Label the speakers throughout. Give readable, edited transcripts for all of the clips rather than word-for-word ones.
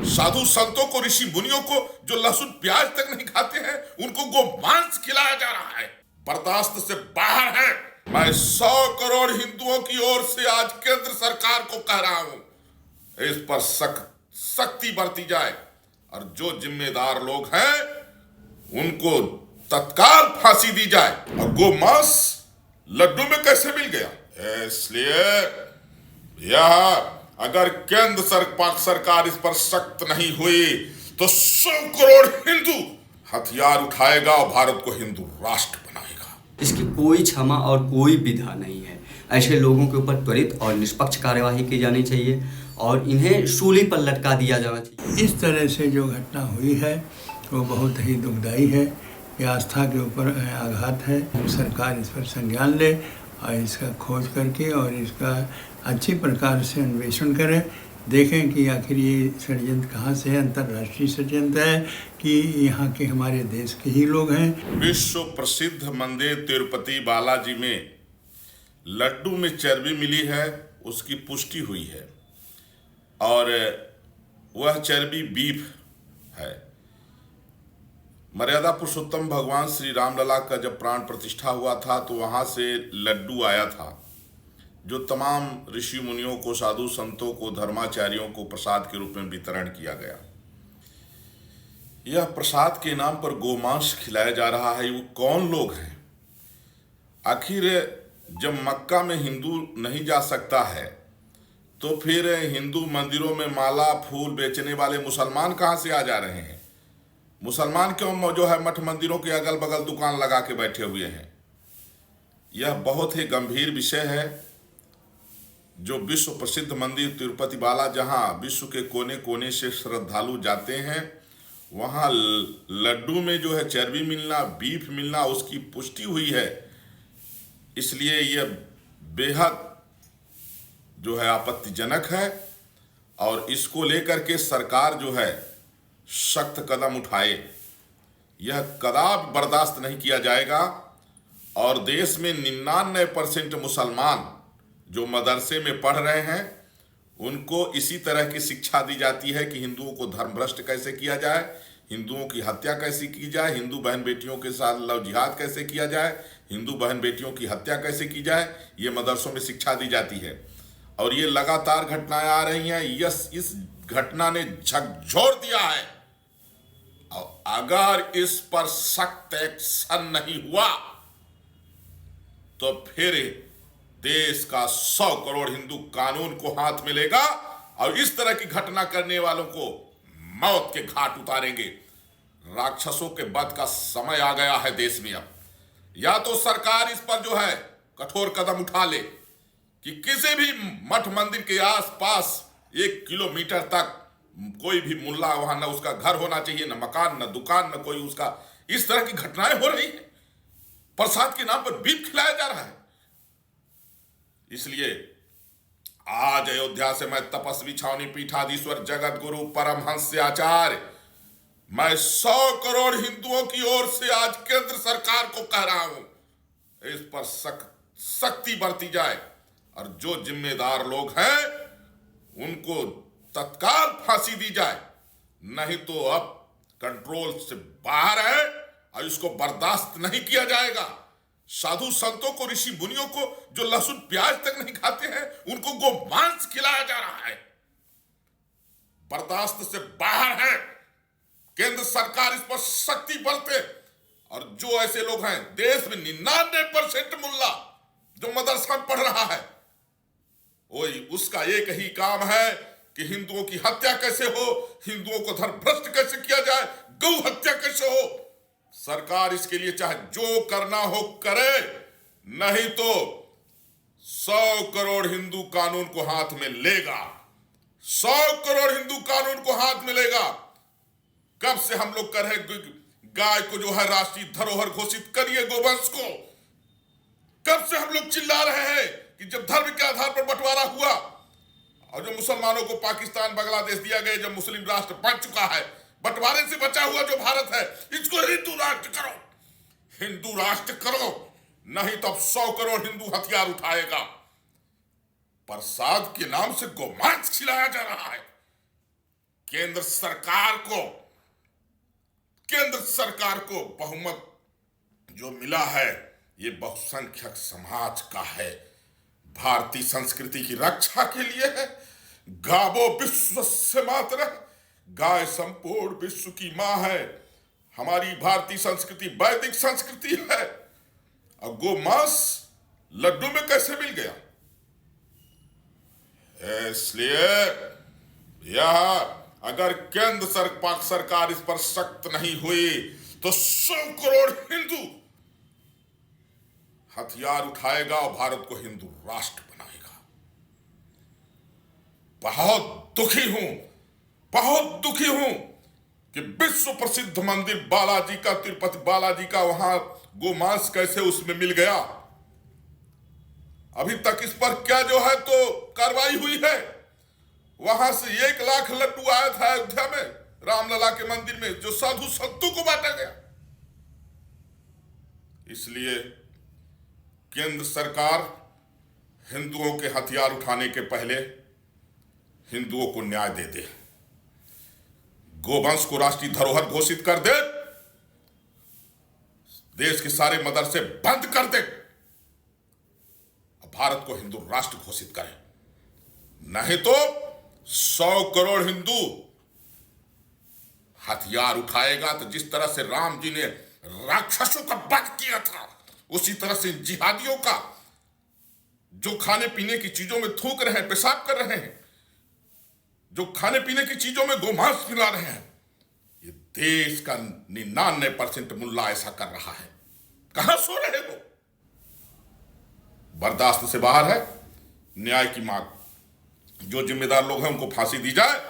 Speaker 1: साधु संतों को, ऋषि मुनियों को, जो लहसुन प्याज तक नहीं खाते हैं, उनको गोमांस खिलाया जा रहा है। बर्दाश्त से बाहर है। मैं 100 करोड़ हिंदुओं की ओर से आज केंद्र सरकार को कह रहा हूं, इस पर सख्ती बरती जाए और जो जिम्मेदार लोग हैं उनको तत्काल फांसी दी जाए। और गोमांस लड्डू में कैसे मिल गया? इसलिए यह अगर केंद्र सरकार इस पर सख्त नहीं हुई तो 100 करोड़ हिंदू हथियार उठाएगा और भारत को हिंदू राष्ट्र बनाएगा।
Speaker 2: इसकी कोई क्षमा और कोई विधा नहीं है। ऐसे लोगों के ऊपर त्वरित और निष्पक्ष कार्यवाही की जानी चाहिए और इन्हें सूली पर लटका दिया जाना चाहिए।
Speaker 3: इस तरह से जो घटना हुई है वो बहुत ही दुखदायी है। ये आस्था के ऊपर आघात है। सरकार इस पर संज्ञान ले और इसका खोज करके और इसका अच्छी प्रकार से अन्वेषण करे, देखें कि आखिर ये षड्यंत्र कहाँ से है, अंतर्राष्ट्रीय षड्यंत्र है कि यहाँ के हमारे देश के ही लोग हैं।
Speaker 1: विश्व प्रसिद्ध मंदिर तिरुपति बालाजी में लड्डू में चर्बी मिली है, उसकी पुष्टि हुई है और वह चर्बी बीफ है। मर्यादा पुरुषोत्तम भगवान श्री रामलला का जब प्राण प्रतिष्ठा हुआ था तो वहां से लड्डू आया था जो तमाम ऋषि मुनियों को, साधु संतों को, धर्माचार्यों को प्रसाद के रूप में वितरण किया गया। यह प्रसाद के नाम पर गोमांस खिलाया जा रहा है। वो कौन लोग हैं? आखिर जब मक्का में हिंदू नहीं जा सकता है तो फिर हिंदू मंदिरों में माला फूल बेचने वाले मुसलमान कहां से आ जा रहे हैं? मुसलमान क्यों जो है मठ मंदिरों के अगल बगल दुकान लगा के बैठे हुए हैं? यह बहुत ही गंभीर विषय है। जो विश्व प्रसिद्ध मंदिर तिरुपति बाला, जहां विश्व के कोने कोने से श्रद्धालु जाते हैं, वहां लड्डू में जो है चर्बी मिलना, बीफ मिलना, उसकी पुष्टि हुई है। इसलिए यह बेहद जो है आपत्तिजनक है और इसको लेकर के सरकार जो है सख्त कदम उठाए। यह कदापि बर्दाश्त नहीं किया जाएगा। और देश में 99% मुसलमान जो मदरसे में पढ़ रहे हैं उनको इसी तरह की शिक्षा दी जाती है कि हिंदुओं को धर्मभ्रष्ट कैसे किया जाए, हिंदुओं की हत्या कैसे की जाए, हिंदू बहन बेटियों के साथ लव जिहाद कैसे किया जाए, हिंदू बहन बेटियों की हत्या कैसे की जाए, ये मदरसों में शिक्षा दी जाती है। और ये लगातार घटनाएं आ रही हैं। इस घटना ने झकझोर दिया है और अगर इस पर सख्त एक्शन नहीं हुआ तो फिर देश का 100 करोड़ हिंदू कानून को हाथ में लेगा और इस तरह की घटना करने वालों को मौत के घाट उतारेंगे। राक्षसों के वध का समय आ गया है देश में। अब या तो सरकार इस पर जो है कठोर कदम उठा ले कि किसी भी मठ मंदिर के आसपास 1 किलोमीटर तक कोई भी मुल्ला वहां, न उसका घर होना चाहिए, न मकान, न दुकान, न कोई उसका। इस तरह की घटनाएं हो रही है। प्रसाद के नाम पर बीफ खिलाया जा रहा है। इसलिए आज अयोध्या से मैं तपस्वी छावनी पीठाधीश्वर जगत गुरु परमहंस आचार्य, मैं 100 करोड़ हिंदुओं की ओर से आज केंद्र सरकार को कह रहा हूं, इस पर सख्ती बरती जाए और जो जिम्मेदार लोग हैं उनको तत्काल फांसी दी जाए। नहीं तो अब कंट्रोल से बाहर है और इसको बर्दाश्त नहीं किया जाएगा। साधु संतों को, ऋषि मुनियों को, जो लहसुन प्याज तक नहीं खाते हैं, उनको गोमांस खिलाया जा रहा है। बर्दाश्त से बाहर है। केंद्र सरकार इस पर सख्ती बरते और जो ऐसे लोग हैं, देश में 99% मुल्ला जो मदरसा में पढ़ रहा है, वही उसका एक ही काम है कि हिंदुओं की हत्या कैसे हो, हिंदुओं को धर्मभ्रष्ट कैसे किया जाए, गौ हत्या कैसे हो। सरकार इसके लिए चाहे जो करना हो करे, नहीं तो 100 करोड़ हिंदू कानून को हाथ में लेगा। 100 करोड़ हिंदू कानून को हाथ में लेगा। कब से हम लोग कर रहे, गाय को जो है राष्ट्रीय धरोहर घोषित करिए, गोवंश को। कब से हम लोग चिल्ला रहे हैं कि जब धर्म के आधार पर बंटवारा हुआ और जो मुसलमानों को पाकिस्तान, बांग्लादेश दिया गया, जब मुस्लिम राष्ट्र बन चुका है, बंटवारे से बचा हुआ जो भारत है, इसको हिंदू राष्ट्र करो, हिंदू राष्ट्र करो। नहीं तो अब 100 करोड़ हिंदू हथियार उठाएगा। प्रसाद के नाम से गोमांस खिलाया जा रहा है। केंद्र सरकार को बहुमत जो मिला है ये बहुसंख्यक समाज का है, भारतीय संस्कृति की रक्षा के लिए है। गावो विश्वस्य मातरः, गाय संपूर्ण विश्व की मां है। हमारी भारतीय संस्कृति वैदिक संस्कृति है। अब गोमांस लड्डू में कैसे मिल गया? इसलिए यह अगर केंद्र सरकार इस पर सख्त नहीं हुई तो 100 करोड़ हिंदू हथियार उठाएगा और भारत को हिंदू राष्ट्र बनाएगा। बहुत दुखी हूं कि विश्व प्रसिद्ध मंदिर बालाजी का, तिरुपति बालाजी का, वहां गोमांस कैसे उसमें मिल गया। अभी तक इस पर क्या जो है तो कार्रवाई हुई है। वहां से 1 लाख लड्डू आया था अयोध्या में रामलला के मंदिर में, जो साधु संतों को बांटा गया। इसलिए केंद्र सरकार हिंदुओं के हथियार उठाने के पहले हिंदुओं को न्याय दे दे, गोवंश को राष्ट्रीय धरोहर घोषित कर दे, देश के सारे मदरसे बंद कर दे, भारत को हिंदू राष्ट्र घोषित करे। नहीं तो 100 करोड़ हिंदू हथियार उठाएगा तो जिस तरह से राम जी ने राक्षसों का वध किया था उसी तरह से जिहादियों का, जो खाने पीने की चीजों में थूक रहे हैं, पेशाब कर रहे हैं, जो खाने पीने की चीजों में गोमांस मिला रहे हैं, ये देश का 99% मुल्ला ऐसा कर रहा है। कहां सो रहे हो? बर्दाश्त से बाहर है। न्याय की मांग, जो जिम्मेदार लोग हैं उनको फांसी दी जाए,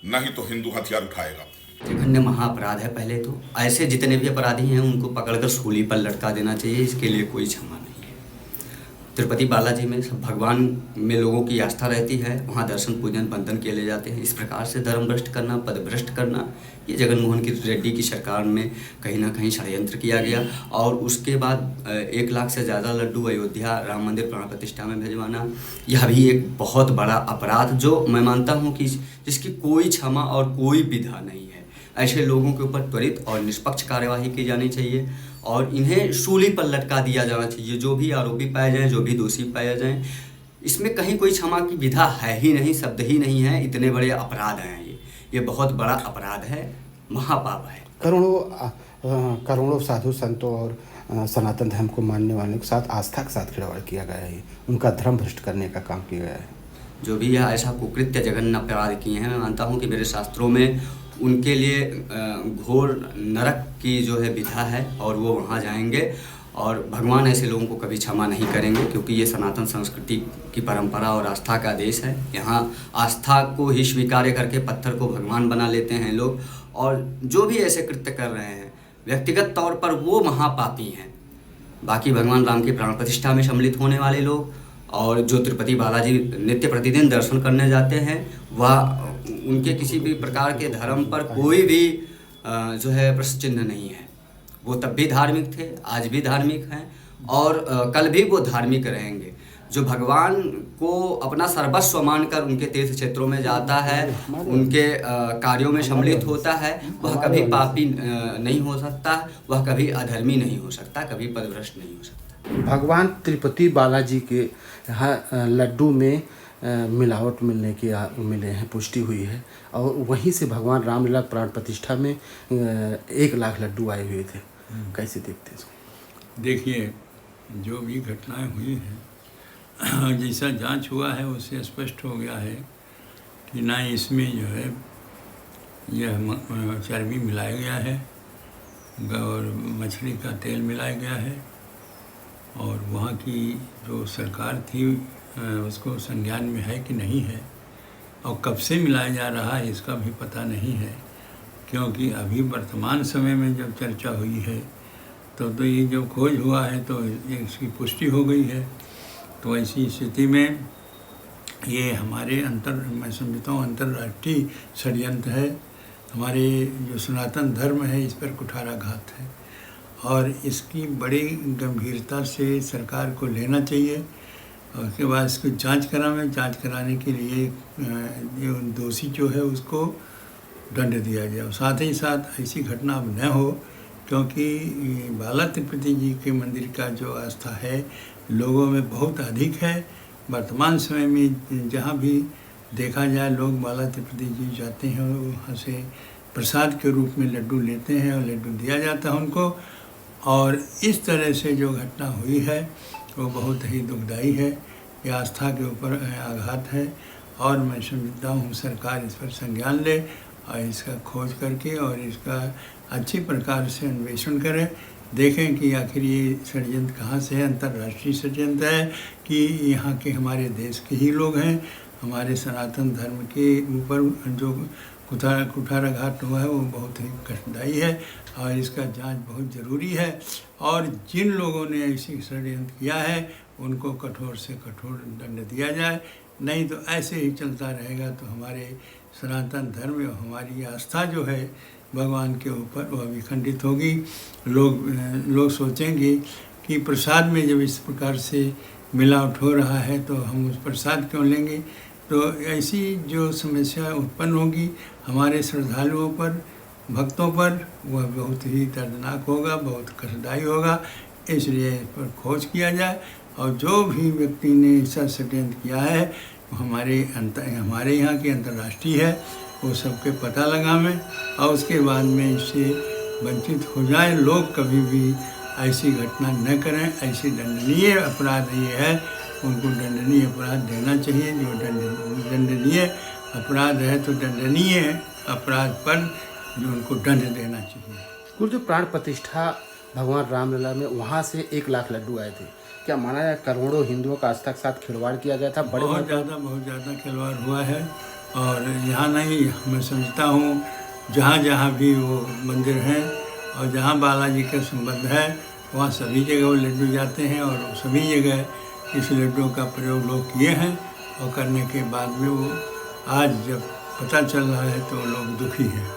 Speaker 1: नहीं तो हिंदू हथियार उठाएगा।
Speaker 2: जघन्य महाअपराध है। पहले तो ऐसे जितने भी अपराधी हैं उनको पकड़कर सूली पर लटका देना चाहिए, इसके लिए कोई क्षमा नहीं है। तिरुपति बालाजी में सब भगवान में लोगों की आस्था रहती है, वहाँ दर्शन पूजन बंधन किए ले जाते हैं। इस प्रकार से धर्म भ्रष्ट करना, पद भ्रष्ट करना, ये जगनमोहन रेड्डी की सरकार में कहीं ना कहीं षड्यंत्र किया गया। और उसके बाद 1 लाख से ज़्यादा लड्डू अयोध्या राम मंदिर प्राण प्रतिष्ठा में भिजवाना, यह भी एक बहुत बड़ा अपराध, जो मैं मानता हूँ कि जिसकी कोई क्षमा और कोई विधा नहीं है। ऐसे लोगों के ऊपर त्वरित और निष्पक्ष कार्यवाही की जानी चाहिए और इन्हें सूली पर लटका दिया जाना चाहिए। जो भी आरोपी पाए जाएं, जो भी दोषी पाए जाएं, इसमें कहीं कोई क्षमा की विधा है ही नहीं, शब्द ही नहीं है। इतने बड़े अपराध हैं ये बहुत बड़ा अपराध है, महापाप है।
Speaker 4: करोड़ों साधु संतों और सनातन धर्म को मानने वालों के साथ आस्था के साथ खिलवाड़ किया गया है, उनका धर्म भ्रष्ट करने का काम किया गया है।
Speaker 2: जो भी यह ऐसा कुकृत्य जघन्य अपराध किए हैं, मैं मानता हूँ कि मेरे शास्त्रों में उनके लिए घोर नरक की जो है विधा है और वो वहाँ जाएंगे और भगवान ऐसे लोगों को कभी क्षमा नहीं करेंगे, क्योंकि ये सनातन संस्कृति की परंपरा और आस्था का देश है। यहाँ आस्था को ही स्वीकार करके पत्थर को भगवान बना लेते हैं लोग, और जो भी ऐसे कृत्य कर रहे हैं व्यक्तिगत तौर पर वो महापापी हैं। बाकी भगवान राम की प्राण प्रतिष्ठा में सम्मिलित होने वाले लोग और जो तिरुपति बालाजी नित्य प्रतिदिन दर्शन करने जाते हैं, वह उनके किसी भी प्रकार के धर्म पर कोई भी जो है प्रश्न चिन्ह नहीं है। वो तब भी धार्मिक थे, आज भी धार्मिक हैं और कल भी वो धार्मिक रहेंगे। जो भगवान को अपना सर्वस्व मानकर उनके तीर्थ क्षेत्रों में जाता है, उनके कार्यों में सम्मिलित होता है, वह कभी पापी नहीं हो सकता, वह कभी अधर्मी नहीं हो सकता, कभी पदभ्रष्ट नहीं हो सकता।
Speaker 4: भगवान तिरुपति बालाजी के यहाँ लड्डू में मिलावट मिले हैं, पुष्टि हुई है, और वहीं से भगवान रामलला प्राण प्रतिष्ठा में 1 लाख लड्डू आए हुए थे। कैसे देखते हैं इसको?
Speaker 3: देखिए, जो भी घटनाएं हुई हैं, जैसा जांच हुआ है उससे स्पष्ट हो गया है कि ना इसमें जो है यह चर्बी मिलाया गया है और मछली का तेल मिलाया गया है, और वहाँ की जो सरकार थी उसको संज्ञान में है कि नहीं है, और कब से मिलाया जा रहा है इसका भी पता नहीं है। क्योंकि अभी वर्तमान समय में जब चर्चा हुई है तो ये जब खोज हुआ है तो इसकी पुष्टि हो गई है। तो ऐसी स्थिति में ये हमारे मैं समझता हूँ अंतर्राष्ट्रीय षड्यंत्र है। हमारे जो सनातन धर्म है इस पर कुठाराघात है, और इसकी बड़ी गंभीरता से सरकार को लेना चाहिए। और उसके बाद इसको जांच कराने के लिए जो दोषी जो है उसको दंड दिया जाए। साथ ही साथ ऐसी घटना अब न हो, क्योंकि बाला तिरुपति जी के मंदिर का जो आस्था है लोगों में बहुत अधिक है। वर्तमान समय में जहाँ भी देखा जाए लोग बाला तिरुपति जी जाते हैं और वहाँ से प्रसाद के रूप में लड्डू लेते हैं और लड्डू दिया जाता है उनको। और इस तरह से जो घटना हुई है वो बहुत ही दुखदाई है। ये आस्था के ऊपर आघात है और मैं समझता हूँ सरकार इस पर संज्ञान ले और इसका खोज करके और इसका अच्छी प्रकार से अन्वेषण करे, देखें कि आखिर ये षड्यंत्र कहाँ से है। अंतर्राष्ट्रीय षड्यंत्र है कि यहाँ के हमारे देश के ही लोग हैं। हमारे सनातन धर्म के ऊपर जो कुठाराघात हुआ है वो बहुत ही कष्टदायी है और इसका जांच बहुत ज़रूरी है। और जिन लोगों ने ऐसी षड्यंत्र किया है उनको कठोर से कठोर दंड दिया जाए, नहीं तो ऐसे ही चलता रहेगा तो हमारे सनातन धर्म और हमारी आस्था जो है भगवान के ऊपर वह विखंडित होगी। लोग सोचेंगे कि प्रसाद में जब इस प्रकार से मिलावट हो रहा है तो हम उस प्रसाद क्यों लेंगे। तो ऐसी जो समस्या उत्पन्न होगी हमारे श्रद्धालुओं पर, भक्तों पर, वह बहुत ही दर्दनाक होगा, बहुत कष्टदायी होगा। इसलिए इस पर खोज किया जाए और जो भी व्यक्ति ने ऐसा षड्यंत्र किया है हमारे यहाँ की अंतर्राष्ट्रीय है, वो सबके पता लगावें और उसके बाद में इससे वंचित हो जाए। लोग कभी भी ऐसी घटना न करें। ऐसी दंडनीय अपराध ये है, उनको दंडनीय अपराध देना चाहिए। जो दंडनीय अपराध है तो दंडनीय अपराध पर जो उनको दंड देना चाहिए।
Speaker 4: कुल जो प्राण प्रतिष्ठा भगवान रामलला में वहाँ से 1 लाख लड्डू आए थे, क्या माना जाए करोड़ों हिंदुओं का आस्था के साथ खिलवाड़ किया गया था? बहुत
Speaker 3: ज़्यादा खिलवाड़ हुआ है। और यहाँ नहीं, मैं समझता हूँ जहाँ जहाँ भी वो मंदिर हैं और जहाँ बालाजी का संबंध है वहाँ सभी जगह वो लड्डू जाते हैं और सभी जगह इस लड्डू का प्रयोग लोग किए हैं। और करने के बाद में वो आज जब पता चल रहा है तो लोग दुखी हैं।